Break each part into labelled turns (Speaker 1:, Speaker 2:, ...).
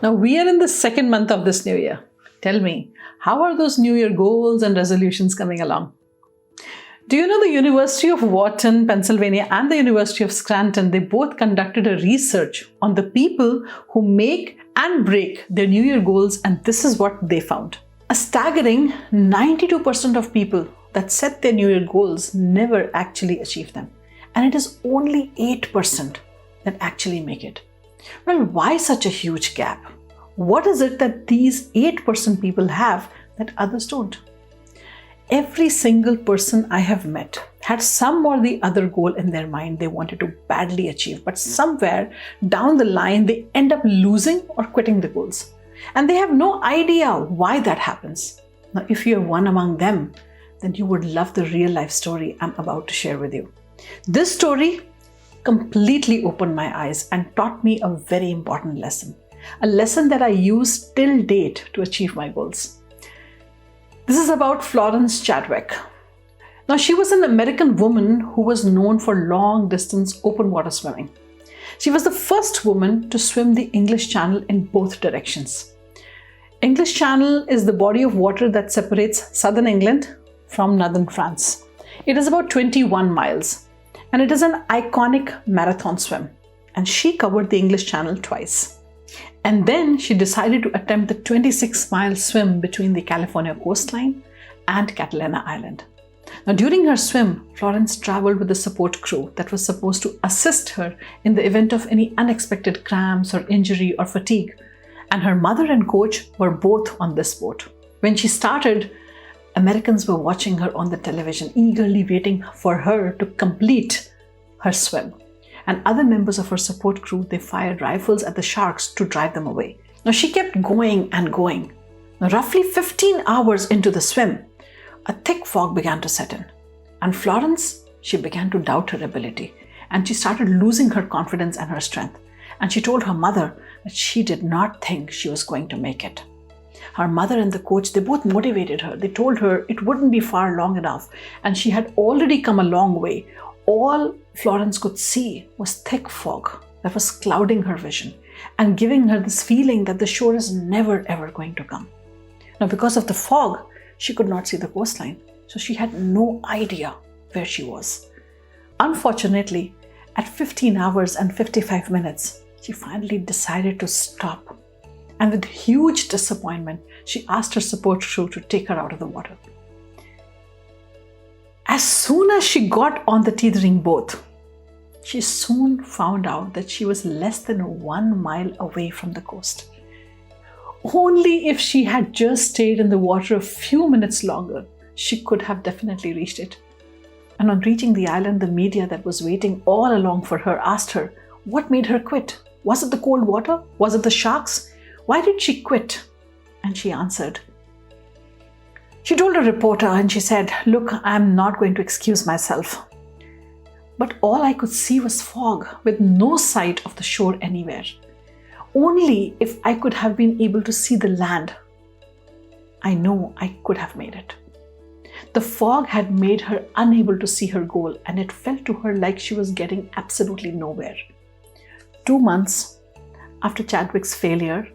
Speaker 1: Now we are in the second month of this new year. Tell me, how are those new year goals and resolutions coming along? Do you know the University of Wharton, Pennsylvania and the University of Scranton, they both conducted a research on the people who make and break their new year goals, and this is what they found. A staggering 92% of people that set their new year goals never actually achieve them. And it is only 8% that actually make it. Well, why such a huge gap? What is it that these 8% people have that others don't? Every single person I have met had some or the other goal in their mind they wanted to badly achieve, but somewhere down the line they end up losing or quitting the goals. And they have no idea why that happens. Now, if you're one among them, then you would love the real life story I'm about to share with you. This story completely opened my eyes and taught me a very important lesson. A lesson that I use till date to achieve my goals. This is about Florence Chadwick. Now, she was an American woman who was known for long distance open water swimming. She was the first woman to swim the English Channel in both directions. English Channel is the body of water that separates southern England from northern France. It is about 21 miles and it is an iconic marathon swim, and she covered the English Channel twice. And then she decided to attempt the 26-mile swim between the California coastline and Catalina Island. Now, during her swim, Florence traveled with a support crew that was supposed to assist her in the event of any unexpected cramps or injury or fatigue. And her mother and coach were both on this boat. When she started, Americans were watching her on the television, eagerly waiting for her to complete her swim. And other members of her support crew, they fired rifles at the sharks to drive them away. Now, she kept going and going. Now, roughly 15 hours into the swim, a thick fog began to set in. And Florence, she began to doubt her ability, and she started losing her confidence and her strength. And she told her mother that she did not think she was going to make it. Her mother and the coach, they both motivated her. They told her it wouldn't be far long enough, and she had already come a long way. All Florence could see was thick fog that was clouding her vision and giving her this feeling that the shore is never ever going to come. Now, because of the fog, she could not see the coastline, so she had no idea where she was. Unfortunately, at 15 hours and 55 minutes, she finally decided to stop. And with huge disappointment, she asked her support crew to take her out of the water. As soon as she got on the teetering boat, she soon found out that she was less than 1 mile away from the coast. Only if she had just stayed in the water a few minutes longer, she could have definitely reached it. And on reaching the island, the media that was waiting all along for her asked her, what made her quit? Was it the cold water? Was it the sharks? Why did she quit? And she answered. She told a reporter and she said, look, I'm not going to excuse myself. But all I could see was fog with no sight of the shore anywhere. Only if I could have been able to see the land, I know I could have made it. The fog had made her unable to see her goal, and it felt to her like she was getting absolutely nowhere. 2 months after Chadwicks' failure,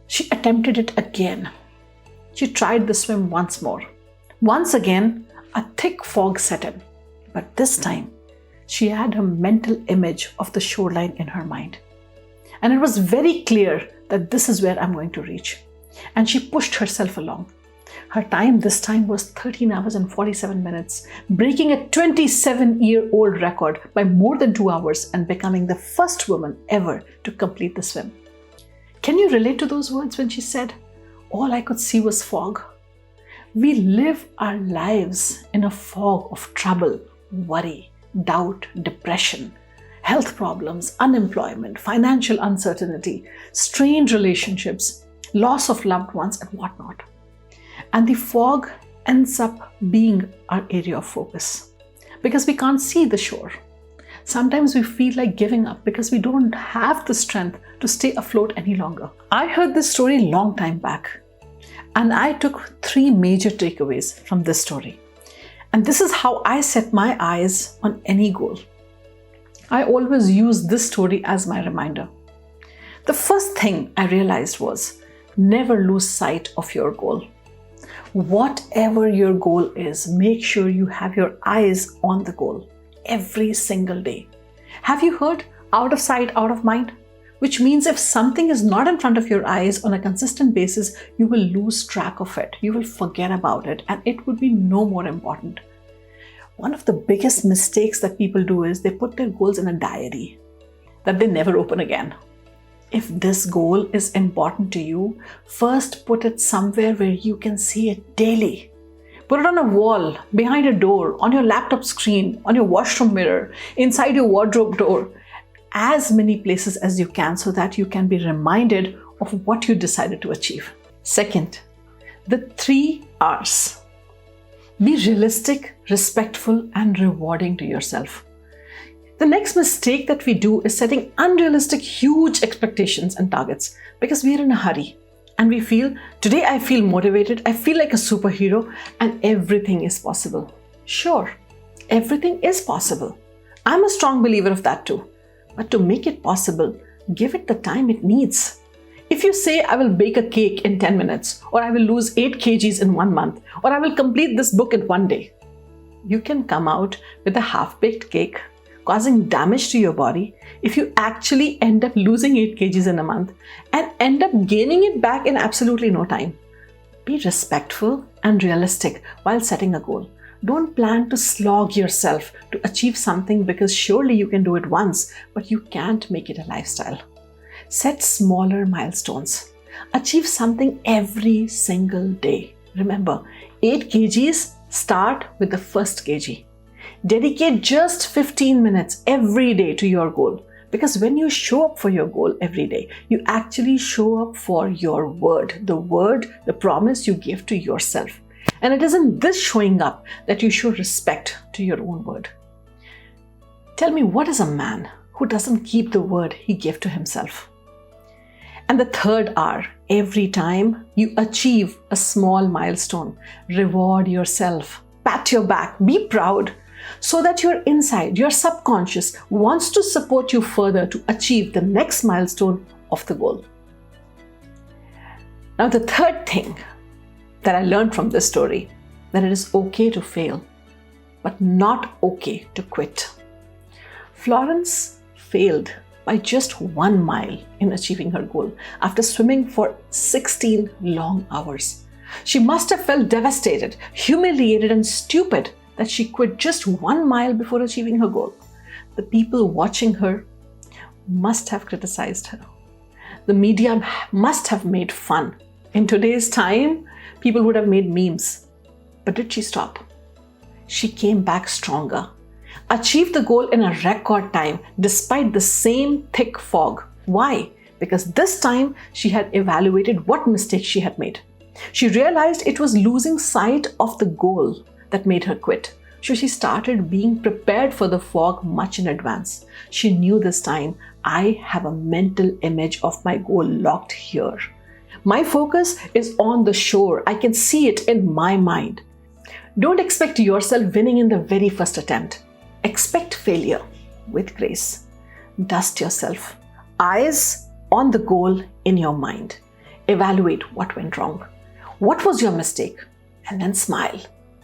Speaker 1: she attempted it again. She tried the swim once more. Once again, a thick fog set in, but this time she had a mental image of the shoreline in her mind. And it was very clear that this is where I'm going to reach. And she pushed herself along. Her time this time was 13 hours and 47 minutes, breaking a 27-year-old record by more than 2 hours and becoming the first woman ever to complete the swim. Can you relate to those words when she said, all I could see was fog? We live our lives in a fog of trouble, worry, doubt, depression, health problems, unemployment, financial uncertainty, strained relationships, loss of loved ones, and whatnot. And the fog ends up being our area of focus because we can't see the shore. Sometimes we feel like giving up because we don't have the strength to stay afloat any longer. I heard this story a long time back, and I took 3 major takeaways from this story. And this is how I set my eyes on any goal. I always use this story as my reminder. The first thing I realized was never lose sight of your goal. Whatever your goal is, make sure you have your eyes on the goal every single day. Have you heard out of sight, out of mind? Which means if something is not in front of your eyes on a consistent basis, you will lose track of it. You will forget about it and it would be no more important. One of the biggest mistakes that people do is they put their goals in a diary that they never open again. If this goal is important to you, first put it somewhere where you can see it daily. Put it on a wall, behind a door, on your laptop screen, on your washroom mirror, inside your wardrobe door, as many places as you can so that you can be reminded of what you decided to achieve. Second, the 3 R's. Be realistic, respectful, and rewarding to yourself. The next mistake that we do is setting unrealistic, huge expectations and targets because we are in a hurry and we feel, today I feel motivated, I feel like a superhero and everything is possible. Sure, everything is possible. I'm a strong believer of that too. But to make it possible, give it the time it needs. If you say, I will bake a cake in 10 minutes, or I will lose 8 kgs in 1 month, or I will complete this book in 1 day, you can come out with a half-baked cake, causing damage to your body if you actually end up losing 8 kgs in a month and end up gaining it back in absolutely no time. Be respectful and realistic while setting a goal. Don't plan to slog yourself to achieve something because surely you can do it once, but you can't make it a lifestyle. Set smaller milestones. Achieve something every single day. Remember, 8 kgs start with the first kg. Dedicate just 15 minutes every day to your goal. Because when you show up for your goal every day, you actually show up for your word, the promise you give to yourself. And it isn't this showing up that you show respect to your own word. Tell me, what is a man who doesn't keep the word he gave to himself? And the 3rd R, every time you achieve a small milestone, reward yourself, pat your back, be proud, so that your inside, your subconscious wants to support you further to achieve the next milestone of the goal. Now, the 3rd thing that I learned from this story, that it is okay to fail, but not okay to quit. Florence failed by just 1 mile in achieving her goal after swimming for 16 long hours. She must have felt devastated, humiliated, and stupid that she quit just 1 mile before achieving her goal. The people watching her must have criticized her. The media must have made fun. In today's time, people would have made memes. But did she stop? She came back stronger, achieved the goal in a record time despite the same thick fog. Why? Because this time she had evaluated what mistakes she had made. She realized it was losing sight of the goal that made her quit. So she started being prepared for the fog much in advance. She knew this time, I have a mental image of my goal locked here. My focus is on the shore. I can see it in my mind. Don't expect yourself winning in the very first attempt. Expect failure with grace. Dust yourself. Eyes on the goal in your mind. Evaluate what went wrong. What was your mistake? And then smile.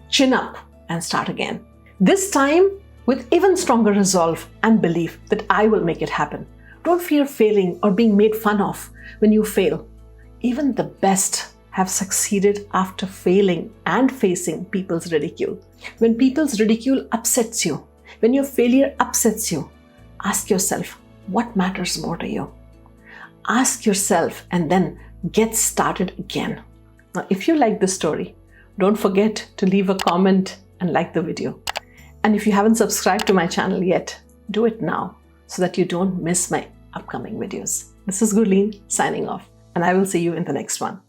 Speaker 1: Chin up and start again. This time with even stronger resolve and belief that I will make it happen. Don't fear failing or being made fun of when you fail. Even the best have succeeded after failing and facing people's ridicule. When people's ridicule upsets you, when your failure upsets you, ask yourself, what matters more to you? Ask yourself and then get started again. Now, if you like this story, don't forget to leave a comment and like the video. And if you haven't subscribed to my channel yet, do it now so that you don't miss my upcoming videos. This is Gurleen signing off, and I will see you in the next one.